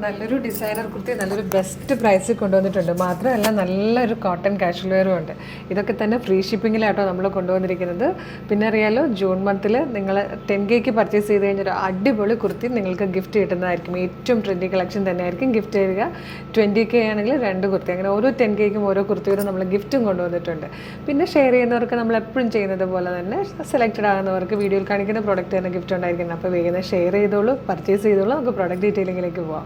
നല്ലൊരു ഡിസൈനർ കുർത്തി നല്ലൊരു ബെസ്റ്റ് പ്രൈസിൽ കൊണ്ടുവന്നിട്ടുണ്ട്. മാത്രമല്ല നല്ലൊരു കോട്ടൺ കാഷ്വൽ വെയറും ഉണ്ട്. ഇതൊക്കെ തന്നെ ഫ്രീ ഷിപ്പിങ്ങിലാട്ടോ നമ്മൾ കൊണ്ടുവന്നിരിക്കുന്നത്. പിന്നെ അറിയാലോ, ജൂൺ മന്തിൽ നിങ്ങൾ 10Kക്ക് പർച്ചേസ് ചെയ്ത് കഴിഞ്ഞാൽ ഒരു അടിപൊളി കുർത്തി നിങ്ങൾക്ക് ഗിഫ്റ്റ് കിട്ടുന്നതായിരിക്കും. ഏറ്റവും ട്രെൻഡി കളക്ഷൻ തന്നെയായിരിക്കും ഗിഫ്റ്റ് തരിക. 20K ആണെങ്കിൽ 2 കുർത്തി, അങ്ങനെ ഓരോ 10Kക്കും ഓരോ കുർത്തികളും നമ്മൾ ഗിഫ്റ്റും കൊണ്ടുവന്നിട്ടുണ്ട്. പിന്നെ ഷെയർ ചെയ്യുന്നവർക്ക് നമ്മൾ എപ്പോഴും ചെയ്യുന്നത് പോലെ തന്നെ സെലക്റ്റഡ് ആകുന്നവർക്ക് വീഡിയോയിൽ കാണിക്കുന്ന പ്രോഡക്റ്റ് തന്നെ ഗിഫ്റ്റ് ഉണ്ടായിരിക്കുന്നത്. അപ്പോൾ വേഗം ഷെയർ ചെയ്തോളൂ, പർച്ചേസ് ചെയ്തോളൂ. നമുക്ക് പ്രോഡക്റ്റ് ഡീറ്റെയിലിങ്ങിലേക്ക് പോകാം.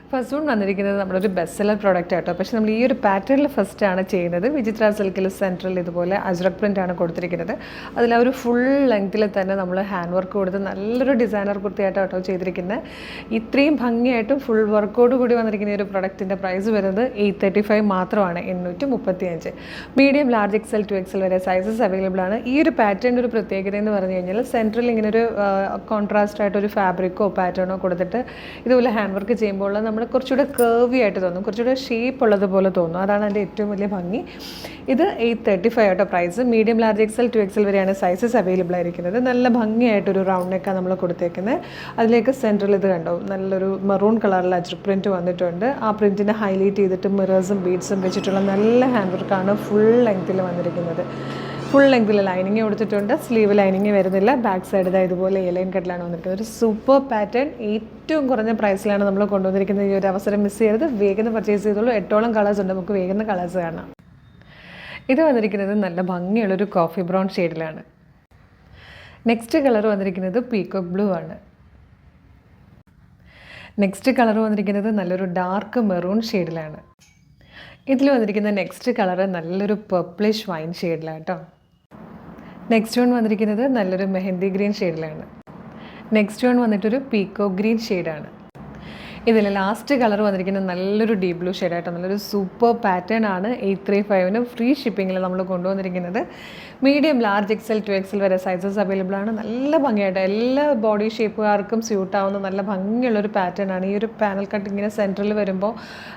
ഫസ്റ്റ് വൺ വന്നിരിക്കുന്നത് നമ്മളൊരു ബെസ്റ്റ് സെല്ലർ പ്രോഡക്റ്റ് ആട്ടോ. പക്ഷേ നമ്മൾ ഈ ഒരു പാറ്റേണിൽ ഫസ്റ്റാണ് ചെയ്യുന്നത്. വിചിത്ര സിൽക്കിൽ സെൻട്രൽ ഇതുപോലെ അജ്രക് പ്രിൻ്റ് ആണ് കൊടുത്തിരിക്കുന്നത്. അതിൽ ആ ഒരു ഫുൾ ലെങ്ത്തിൽ തന്നെ നമ്മൾ ഹാൻഡ് വർക്ക് കൊടുത്ത് നല്ലൊരു ഡിസൈനർ കുർത്തിയായിട്ടോ കേട്ടോ ചെയ്തിരിക്കുന്നത്. ഇത്രയും ഭംഗിയായിട്ടും ഫുൾ വർക്കോട് കൂടി വന്നിരിക്കുന്ന ഈ ഒരു പ്രൊഡക്റ്റിൻ്റെ പ്രൈസ് വരുന്നത് 835 മാത്രമാണ്, 835. Medium, large, XL to XL വരെ സൈസസ് അവൈലബിൾ ആണ്. ഈ ഒരു പാറ്റേണിൻ്റെ ഒരു പ്രത്യേകത എന്ന് പറഞ്ഞു കഴിഞ്ഞാൽ സെൻട്രൽ ഇങ്ങനെ ഒരു കോൺട്രാസ്റ്റ് ആയിട്ടൊരു ഫാബ്രിക്കോ പാറ്റേണോ കൊടുത്തിട്ട് ഇതുപോലെ ഹാൻഡ് വർക്ക് ചെയ്യുമ്പോൾ നമ്മൾ കുറച്ചുകൂടെ കേർവി ആയിട്ട് തോന്നും, കുറച്ചുകൂടെ ഷേപ്പ് ഉള്ളതുപോലെ തോന്നും. അതാണ് അതിൻ്റെ ഏറ്റവും വലിയ ഭംഗി. ഇത് 835 ആട്ടോ price. Medium, large, XL to XL വരെയാണ് സൈസസ് അവൈലബിൾ ആയിരിക്കുന്നത്. നല്ല ഭംഗിയായിട്ടൊരു റൗണ്ട് നെക്കാണ് നമ്മൾ കൊടുത്തേക്കുന്നത്. അതിലേക്ക് സെൻട്രൽ ഇത് കണ്ടോ, നല്ലൊരു മെറൂൺ കളറിൽ അജ്രക് പ്രിൻറ്റ് വന്നിട്ടുണ്ട്. ആ പ്രിൻറ്റിനെ ഹൈലൈറ്റ് ചെയ്തിട്ട് മിറേഴ്സും ബീഡ്സും വെച്ചിട്ടുള്ള നല്ല ഹാൻഡ് വർക്കാണ് ഫുൾ ലെങ്ത്തിൽ വന്നിരിക്കുന്നത്. ഫുൾ ലെങ്ത്തിൽ ലൈനിങ് കൊടുത്തിട്ടുണ്ട്. സ്ലീവ് ലൈനിങ് വരുന്നില്ല. ബാക്ക് സൈഡ് ഇതുപോലെ എലൈൻ കട്ടിലാണ് വന്നിരിക്കുന്നത്. ഒരു സൂപ്പർ പാറ്റേൺ. ഏറ്റവും കുറഞ്ഞ പ്രൈസിലാണ് നമ്മൾ കൊണ്ടുവന്നിരിക്കുന്നത്. ഈ ഒരു അവസരം മിസ് ചെയ്യരുത്. വേഗം പർച്ചേസ് ചെയ്തോളൂ. 8ഓളം കളേഴ്സ് ഉണ്ട്. നമുക്ക് വേഗം കളേഴ്സ് കാണാം. ഇത് വന്നിരിക്കുന്നത് നല്ല ഭംഗിയുള്ളൊരു കോഫി ബ്രൗൺ ഷെയ്ഡിലാണ്. നെക്സ്റ്റ് കളർ വന്നിരിക്കുന്നത് പീകോക്ക് ബ്ലൂ ആണ്. നെക്സ്റ്റ് കളർ വന്നിരിക്കുന്നത് നല്ലൊരു ഡാർക്ക് മെറൂൺ ഷെയ്ഡിലാണ്. ഇതിൽ വന്നിരിക്കുന്ന നെക്സ്റ്റ് കളർ നല്ലൊരു പർപ്പിളിഷ് വൈൻ ഷെയ്ഡിലാണ് കേട്ടോ. നെക്സ്റ്റ് വൺ വന്നിരിക്കുന്നത് നല്ലൊരു മെഹന്തി ഗ്രീൻ ഷെയ്ഡിലാണ്. നെക്സ്റ്റ് വൺ വന്നിട്ടൊരു പീകോക്ക് ഗ്രീൻ ഷെയ്ഡാണ്. ഇതിൽ ലാസ്റ്റ് കളർ വന്നിരിക്കുന്നത് നല്ലൊരു ഡീപ് ബ്ലൂ ഷെയ്ഡായിട്ടോ. നല്ലൊരു സൂപ്പർ പാറ്റേൺ ആണ്. 835 ഫ്രീ ഷിപ്പിങ്ങിൽ നമ്മൾ കൊണ്ടുവന്നിരിക്കുന്നത്. Medium, large, XL to XL വരെ സൈസസ് അവൈലബിൾ ആണ്. നല്ല ഭംഗിയായിട്ട് എല്ലാ ബോഡി ഷേപ്പുകാർക്കും സ്യൂട്ടാവുന്ന നല്ല ഭംഗിയുള്ളൊരു പാറ്റേൺ ആണ്. ഈ ഒരു പാനൽ കട്ട് ഇങ്ങനെ സെൻറ്ററിൽ വരുമ്പോൾ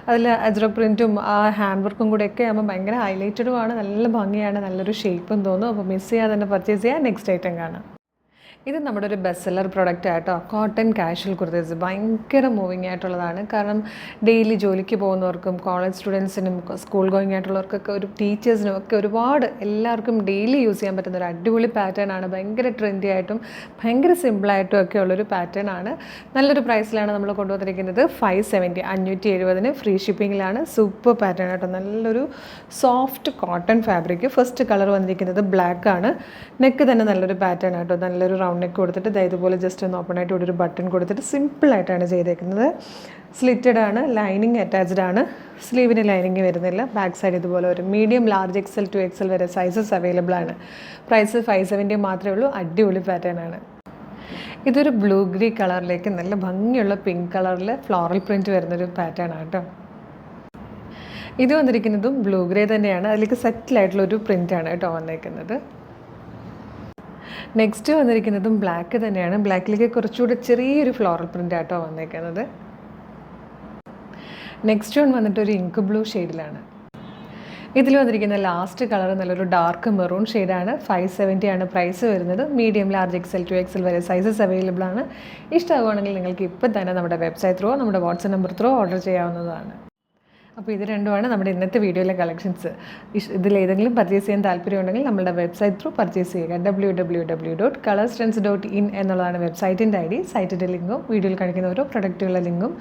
അതിൽ അജ്രക് പ്രിൻറ്റും ആ ഹാൻഡ് വർക്കും കൂടെയൊക്കെ ആകുമ്പോൾ ഭയങ്കര ഹൈലൈറ്റഡുമാണ്. നല്ല ഭംഗിയാണ്, നല്ലൊരു ഷേപ്പും തോന്നും. അപ്പോൾ മിസ് ചെയ്യാതെ തന്നെ പർച്ചേസ് ചെയ്യാൻ. നെക്സ്റ്റ് ഐറ്റം കാണാം. ഇത് നമ്മുടെ ഒരു ബെസ്റ്റ് സെല്ലർ പ്രൊഡക്റ്റ് ആയിട്ടോ. കോട്ടൺ കാഷ്വൽ കുർത്തീസ് ഭയങ്കര മൂവിങ് ആയിട്ടുള്ളതാണ്. കാരണം ഡെയിലി ജോലിക്ക് പോകുന്നവർക്കും കോളേജ് സ്റ്റുഡൻസിനും സ്കൂൾ ഗോയിങ് ആയിട്ടുള്ളവർക്കൊക്കെ ഒരു ടീച്ചേഴ്സിനും ഒക്കെ ഒരുപാട് എല്ലാവർക്കും ഡെയിലി യൂസ് ചെയ്യാൻ പറ്റുന്ന ഒരു അടിപൊളി പാറ്റേൺ ആണ്. ഭയങ്കര ട്രെൻഡി ആയിട്ടും ഭയങ്കര സിമ്പിളായിട്ടും ഒക്കെ ഉള്ളൊരു പാറ്റേൺ ആണ്. നല്ലൊരു പ്രൈസിലാണ് നമ്മൾ കൊണ്ടുവന്നിരിക്കുന്നത്. 570, 570 ഫ്രീ ഷിപ്പിങ്ങിലാണ്. സൂപ്പർ പാറ്റേൺ ആയിട്ടോ. നല്ലൊരു soft cotton fabric. First colour വന്നിരിക്കുന്നത് ബ്ലാക്ക് ആണ്. നെക്ക് തന്നെ നല്ലൊരു പാറ്റേൺ ആയിട്ടോ. നല്ലൊരു റൗണ്ട് നെക്ക് കൊടുത്തിട്ട് ഇതുപോലെ ജസ്റ്റ് ഒന്ന് ഓപ്പൺ ആയിട്ട് ഒരു ബട്ടൺ കൊടുത്തിട്ട് സിമ്പിളായിട്ടാണ് ചെയ്തേക്കുന്നത്. സ്ലിറ്റഡ് ആണ്. ലൈനിങ് അറ്റാച്ച്ഡ് ആണ്. സ്ലീവിന് ലൈനിങ് വരുന്നില്ല. ബാക്ക് സൈഡ് ഇതുപോലെ ഒരു medium, large, XL to XL വരെ സൈസസ് അവൈലബിൾ ആണ്. പ്രൈസ് 570 മാത്രമേ ഉള്ളൂ. അടിപൊളി പാറ്റേൺ ആണ്. ഇതൊരു ബ്ലൂ ഗ്രീ കളറിലേക്ക് നല്ല ഭംഗിയുള്ള പിങ്ക് കളറിൽ ഫ്ലോറൽ പ്രിൻറ്റ് വരുന്നൊരു പാറ്റേൺ ആണ് കേട്ടോ. ഇത് വന്നിരിക്കുന്നതും ബ്ലൂ ഗ്രേ തന്നെയാണ്. അതിലേക്ക് സെറ്റിലായിട്ടുള്ളൊരു പ്രിൻ്റാണ് കേട്ടോ വന്നേക്കുന്നത്. നെക്സ്റ്റ് വന്നിരിക്കുന്നതും ബ്ലാക്ക് തന്നെയാണ്. ബ്ലാക്കിലേക്ക് കുറച്ചുകൂടി ചെറിയൊരു ഫ്ലോറൽ പ്രിൻ്റ് ആട്ടോ വന്നേക്കുന്നത്. നെക്സ്റ്റ് വൺ വന്നിട്ട് ഒരു ഇങ്ക് ബ്ലൂ ഷെയ്ഡിലാണ്. ഇതിൽ വന്നിരിക്കുന്ന ലാസ്റ്റ് കളർ നല്ലൊരു ഡാർക്ക് മെറൂൺ ഷെയ്ഡാണ്. 570 ആണ് പ്രൈസ് വരുന്നത്. Medium, large, XL to XL വരെ സൈസസ് അവൈലബിൾ ആണ്. ഇഷ്ടമാവുകയാണെങ്കിൽ നിങ്ങൾക്ക് ഇപ്പം തന്നെ നമ്മുടെ വെബ്സൈറ്റ് ത്രൂ നമ്മുടെ വാട്സപ്പ് നമ്പർ ത്രൂ ഓർഡർ ചെയ്യാവുന്നതാണ്. അപ്പോൾ ഇത് രണ്ടുമാണ് നമ്മുടെ ഇന്നത്തെ വീഡിയോയിലെ കളക്ഷൻസ്. ഇതിലേതെങ്കിലും പർച്ചേസ് ചെയ്യാൻ താല്പര്യമുണ്ടെങ്കിൽ നമ്മുടെ വെബ്സൈറ്റ് ത്രൂ പർച്ചേസ് ചെയ്യുക. www.colorstrends.in എന്നുള്ളതാണ് വെബ്സൈറ്റിൻ്റെ ID. സൈറ്റിൻ്റെ ലിങ്കും വീഡിയോയിൽ കാണിക്കുന്ന ഓരോ പ്രൊഡക്റ്റുകളുടെ ലിങ്കും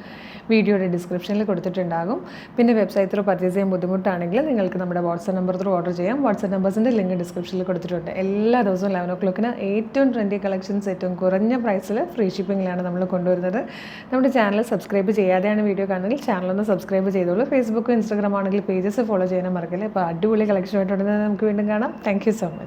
വീഡിയോയുടെ ഡിസ്ക്രിപ്ഷനിൽ കൊടുത്തിട്ടുണ്ടാകും. പിന്നെ വെബ്സൈറ്റ് ത്രൂ പർച്ചേസ് ചെയ്യാൻ ബുദ്ധിമുട്ടാണെങ്കിൽ നിങ്ങൾക്ക് നമ്മുടെ വാട്സപ്പ് നമ്പർ ത്രൂ ഓർഡർ ചെയ്യാം. വാട്സപ്പ് നമ്പേഴ്സിൻ്റെ ലിങ്ക് ഡിസ്ക്രിപ്ഷനിൽ കൊടുത്തിട്ടുണ്ട്. എല്ലാ ദിവസവും 11 o'clock ഏറ്റവും ട്രെൻഡി കളക്ഷൻസ് ഏറ്റവും കുറഞ്ഞ പ്രൈസിൽ ഫ്രീ ഷിപ്പിങ്ങിലാണ് നമ്മൾ കൊണ്ടുവരുന്നത്. നമ്മുടെ ചാനൽ സബ്സ്ക്രൈബ് ചെയ്യാതെയാണ് വീഡിയോ കാണുന്നതെങ്കിൽ ചാനലൊന്ന് സബ്സ്ക്രൈബ് ചെയ്തോളൂ. ഫേസ്ബുക്ക്, ഇൻസ്റ്റാഗ്രാം ആണെങ്കിൽ പേജസ് ഫോളോ ചെയ്യാൻ മറക്കില്ല. അപ്പോൾ അടിപൊളി കളക്ഷനായിട്ടുണ്ടെന്ന് നമുക്ക് വീണ്ടും കാണാം. Thank you so much.